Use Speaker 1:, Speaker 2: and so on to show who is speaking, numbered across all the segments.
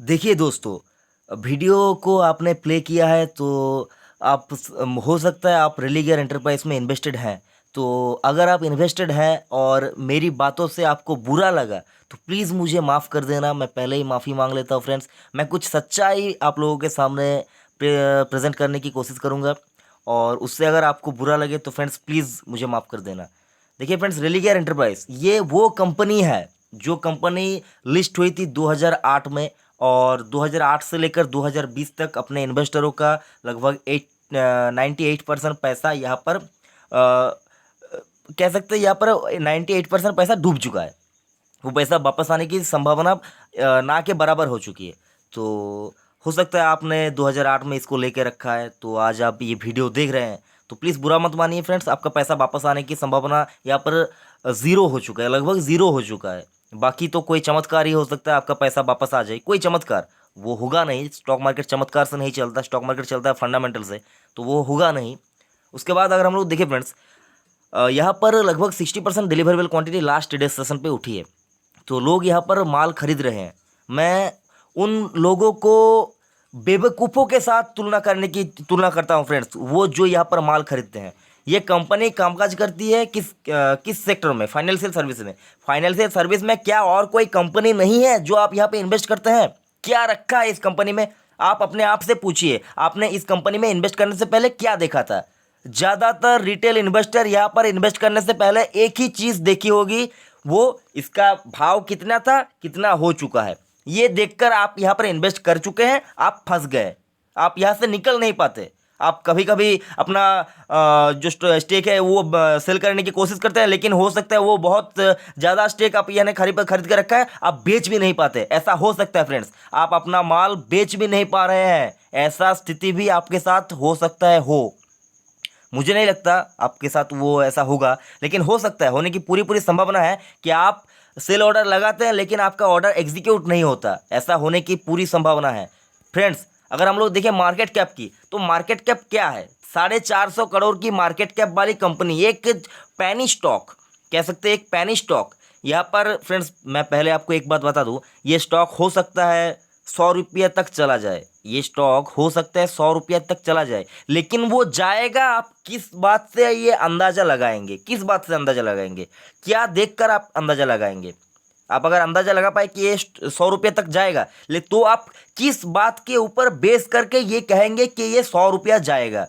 Speaker 1: देखिए दोस्तों, वीडियो को आपने प्ले किया है तो हो सकता है आप रेलिगेयर एंटरप्राइज में इन्वेस्टेड हैं। तो अगर आप इन्वेस्टेड हैं और मेरी बातों से आपको बुरा लगा तो प्लीज़ मुझे माफ़ कर देना। मैं पहले ही माफ़ी मांग लेता हूँ फ्रेंड्स। मैं कुछ सच्चाई आप लोगों के सामने प्रेजेंट करने की कोशिश करूँगा, और उससे अगर आपको बुरा लगे तो फ्रेंड्स प्लीज़ मुझे माफ़ कर देना। देखिए फ्रेंड्स, रेलिगेयर एंटरप्राइज ये वो कंपनी है जो कंपनी लिस्ट हुई थी 2008 में, और 2008 से लेकर 2020 तक अपने इन्वेस्टरों का लगभग 98% पैसा यहाँ पर कह सकते हैं यहाँ पर 98% पैसा डूब चुका है। वो पैसा वापस आने की संभावना ना के बराबर हो चुकी है। तो हो सकता है आपने 2008 में इसको लेके रखा है, तो आज आप ये वीडियो देख रहे हैं तो प्लीज़ बुरा मत मानिए फ्रेंड्स। आपका पैसा वापस आने की संभावना यहाँ पर ज़ीरो हो चुका है, लगभग ज़ीरो हो चुका है। बाकी तो कोई चमत्कार ही हो सकता है आपका पैसा वापस आ जाए, कोई चमत्कार वो होगा नहीं। स्टॉक मार्केट चमत्कार से नहीं चलता, स्टॉक मार्केट चलता है फंडामेंटल से, तो वो होगा नहीं। उसके बाद अगर हम लोग देखें फ्रेंड्स, यहाँ पर लगभग 60% deliverable quantity last trading session पे उठी है, तो लोग यहाँ पर माल खरीद रहे हैं। मैं उन लोगों को बेवकूफ़ों के साथ तुलना करता हूँ फ्रेंड्स, वो जो यहाँ पर माल खरीदते हैं। ये कंपनी कामकाज करती है किस सेक्टर में? फाइनेंशियल सर्विस में। फाइनेंशियल सर्विस में क्या और कोई कंपनी नहीं है जो आप यहाँ पे इन्वेस्ट करते हैं? क्या रखा है इस कंपनी में? आप अपने आप से पूछिए, आपने इस कंपनी में इन्वेस्ट करने से पहले क्या देखा था? ज़्यादातर रिटेल इन्वेस्टर यहाँ पर इन्वेस्ट करने से पहले एक ही चीज़ देखी होगी, वो इसका भाव कितना था, कितना हो चुका है। ये देखकर आप यहाँ पर इन्वेस्ट कर चुके हैं, आप फंस गए, आप यहाँ से निकल नहीं पाते। आप कभी कभी अपना जो स्टेक है वो सेल करने की कोशिश करते हैं, लेकिन हो सकता है वो बहुत ज़्यादा स्टेक आप यानी खरीद के रखा है, आप बेच भी नहीं पाते। ऐसा हो सकता है फ्रेंड्स, आप अपना माल बेच भी नहीं पा रहे हैं। ऐसा स्थिति भी आपके साथ हो सकता है। मुझे नहीं लगता आपके साथ वो ऐसा होगा, लेकिन हो सकता है, होने की पूरी पूरी संभावना है कि आप सेल ऑर्डर लगाते हैं लेकिन आपका ऑर्डर एग्जीक्यूट नहीं होता। ऐसा होने की पूरी संभावना है फ्रेंड्स। अगर हम लोग देखें मार्केट कैप की, तो मार्केट कैप क्या है? 450 करोड़ की मार्केट कैप वाली कंपनी, एक पैनी स्टॉक कह सकते हैं, एक पैनी स्टॉक। यहाँ पर फ्रेंड्स मैं पहले आपको एक बात बता दूं, ये स्टॉक हो सकता है 100 रुपये तक चला जाए। ये स्टॉक हो सकता है 100 रुपये तक चला जाए, लेकिन वो जाएगा आप किस बात से ये अंदाजा लगाएंगे? किस बात से अंदाजा लगाएंगे? क्या देखकर आप अंदाजा लगाएंगे? आप अगर अंदाजा लगा पाए कि ये 100 रुपये तक जाएगा, ले तो आप किस बात के ऊपर बेस करके ये कहेंगे कि ये 100 रुपया जाएगा?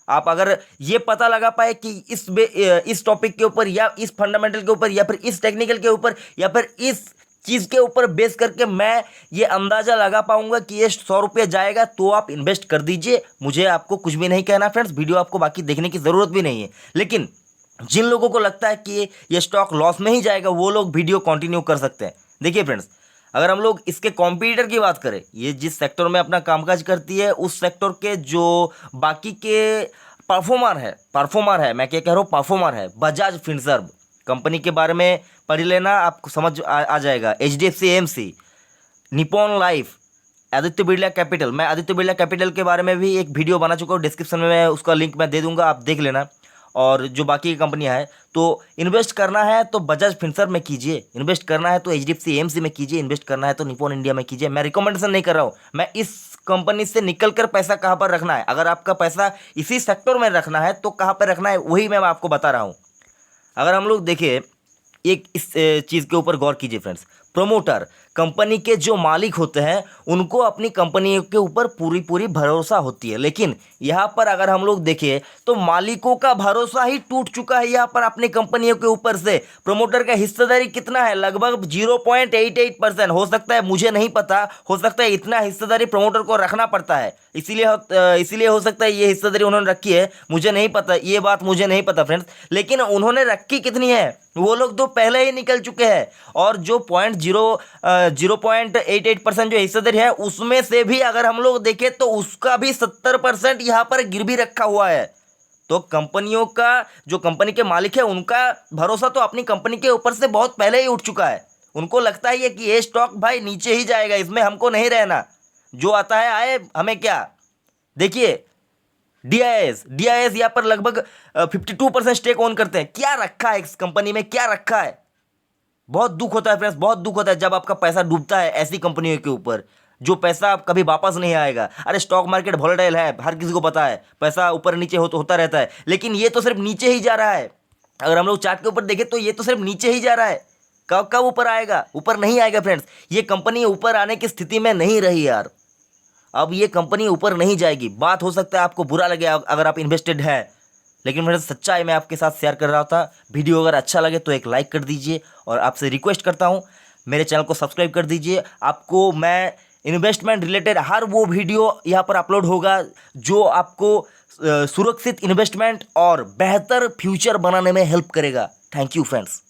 Speaker 1: आप अगर ये पता लगा पाए कि इस टॉपिक के ऊपर, या इस फंडामेंटल के ऊपर, या फिर इस टेक्निकल के ऊपर, या फिर इस चीज़ के ऊपर बेस करके मैं ये अंदाज़ा लगा पाऊंगा कि ये 100 रुपये जाएगा, तो आप इन्वेस्ट कर दीजिए। मुझे आपको कुछ भी नहीं कहना फ्रेंड्स, वीडियो आपको बाकी देखने की ज़रूरत भी नहीं है। लेकिन जिन लोगों को लगता है कि ये स्टॉक लॉस में ही जाएगा, वो लोग वीडियो कंटिन्यू कर सकते हैं। देखिए फ्रेंड्स, अगर हम लोग इसके कॉम्पिटिटर की बात करें, ये जिस सेक्टर में अपना कामकाज करती है, उस सेक्टर के जो बाकी के परफॉर्मर है, मैं क्या कह रहा हूँ, परफॉर्मर है बजाज फिनसर्व कंपनी के बारे में पढ़ लेना, आपको समझ आ जाएगा। HDFC AMC, Nippon life, Aditya Birla capital. मैं आदित्य बिरला कैपिटल के बारे में भी एक वीडियो बना चुका हूँ, डिस्क्रिप्शन में मैं उसका लिंक मैं दे दूंगा, आप देख लेना। और जो बाकी की कंपनियां हैं, तो इन्वेस्ट करना है तो बजाज फिनसर्व में कीजिए, इन्वेस्ट करना है तो एचडीएफसी एएमसी में कीजिए, इन्वेस्ट करना है तो निप्पॉन इंडिया में कीजिए। मैं रिकमेंडेशन नहीं कर रहा हूँ, मैं इस कंपनी से निकल कर पैसा कहाँ पर रखना है, अगर आपका पैसा इसी सेक्टर में रखना है तो कहाँ पर रखना है, वही मैं आपको बता रहा हूँ। अगर हम लोग देखें, एक इस चीज़ के ऊपर गौर कीजिए फ्रेंड्स। प्रमोटर, कंपनी के जो मालिक होते हैं, उनको अपनी कंपनी के ऊपर पूरी पूरी भरोसा होती है, लेकिन यहाँ पर अगर हम लोग देखें तो मालिकों का भरोसा ही टूट चुका है यहाँ पर अपनी कंपनियों के ऊपर से। प्रमोटर का हिस्सेदारी कितना है? लगभग 0.88%। हो सकता है, मुझे नहीं पता, हो सकता है इतना हिस्सेदारी प्रमोटर को रखना पड़ता है, इसीलिए हो सकता है ये हिस्सेदारी उन्होंने रखी है। मुझे नहीं पता, ये बात मुझे नहीं पता फ्रेंड्स, लेकिन उन्होंने रखी कितनी है? वो लोग तो पहले ही निकल चुके हैं। और जो 0.88% जो हिस्सेदारी है, उसमें से भी अगर हम लोग देखें तो उसका भी 70% यहाँ पर गिरवी रखा हुआ है। तो कंपनियों का, जो कंपनी के मालिक है, उनका भरोसा तो अपनी कंपनी के ऊपर से बहुत पहले ही उठ चुका है। उनको लगता है कि ये स्टॉक भाई नीचे ही जाएगा, इसमें हमको नहीं रहना, जो आता है आए, हमें क्या। देखिए डीआईएस यहाँ पर लगभग 52% स्टेक ओन करते हैं। क्या रखा है इस कंपनी में, क्या रखा है? बहुत दुख होता है फ्रेंड्स, बहुत दुख होता है जब आपका पैसा डूबता है ऐसी कंपनियों के ऊपर। जो पैसा अब कभी वापस नहीं आएगा। अरे स्टॉक मार्केट वॉलेटाइल है, हर किसी को पता है, पैसा ऊपर नीचे होता रहता है, लेकिन ये तो सिर्फ नीचे ही जा रहा है। अगर हम लोग चार्ट के ऊपर देखें तो ये तो सिर्फ नीचे ही जा रहा है। कब कब ऊपर आएगा? ऊपर नहीं आएगा फ्रेंड्स। ये कंपनी ऊपर आने की स्थिति में नहीं रही यार। अब ये कंपनी ऊपर नहीं जाएगी। बात हो सकता है आपको बुरा लगे अगर आप इन्वेस्टेड हैं, लेकिन मेरा सच्चाई मैं आपके साथ शेयर कर रहा था। वीडियो अगर अच्छा लगे तो एक लाइक कर दीजिए, और आपसे रिक्वेस्ट करता हूँ मेरे चैनल को सब्सक्राइब कर दीजिए। आपको मैं इन्वेस्टमेंट रिलेटेड हर वो वीडियो यहाँ पर अपलोड होगा जो आपको सुरक्षित इन्वेस्टमेंट और बेहतर फ्यूचर बनाने में हेल्प करेगा। Thank you friends.